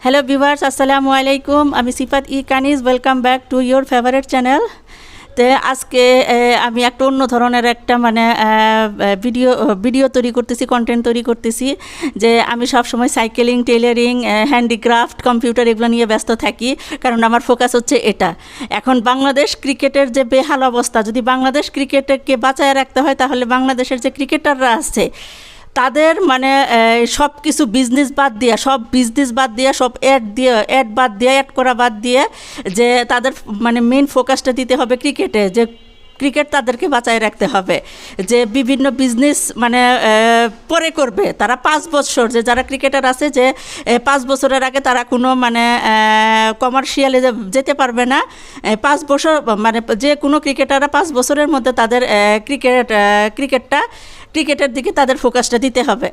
Hello viewers, আসসালামু আলাইকুম। আমি Sifat Kaniz. Welcome back to your favourite channel. তো আজকে আমি একটা অন্য ধরনের একটা ভিডিও তৈরি করতেছি, কন্টেন্ট তৈরি করতেছি। যে আমি সবসময় সাইকেলিং, টেইলারিং, হ্যান্ডিক্রাফট, কম্পিউটার এগুলো নিয়ে ব্যস্ত থাকি, কারণ আমার ফোকাস হচ্ছে এটা। এখন বাংলাদেশ ক্রিকেটের যে বেহাল অবস্থা, যদি বাংলাদেশ ক্রিকেটকে বাঁচায় রাখতে হয়, তাহলে বাংলাদেশের যে ক্রিকেটাররা আছে তাদের সব কিছু বিজনেস বাদ দিয়ে, সব অ্যাড বাদ দিয়ে, অ্যাড করা বাদ দিয়ে, যে তাদের মেন ফোকাসটা দিতে হবে ক্রিকেটে, যে ক্রিকেট তাদেরকে বাঁচায় রাখতে হবে। যে বিভিন্ন বিজনেস পরে করবে তারা 5 বছর, যে যারা ক্রিকেটার আছে, যে 5 বছরের আগে তারা কোনো কমার্শিয়ালে যেতে পারবে না। 5 বছর যে কোনো ক্রিকেটাররা 5 বছরের মধ্যে তাদের ক্রিকেটের দিকে তাদের ফোকাসটা দিতে হবে।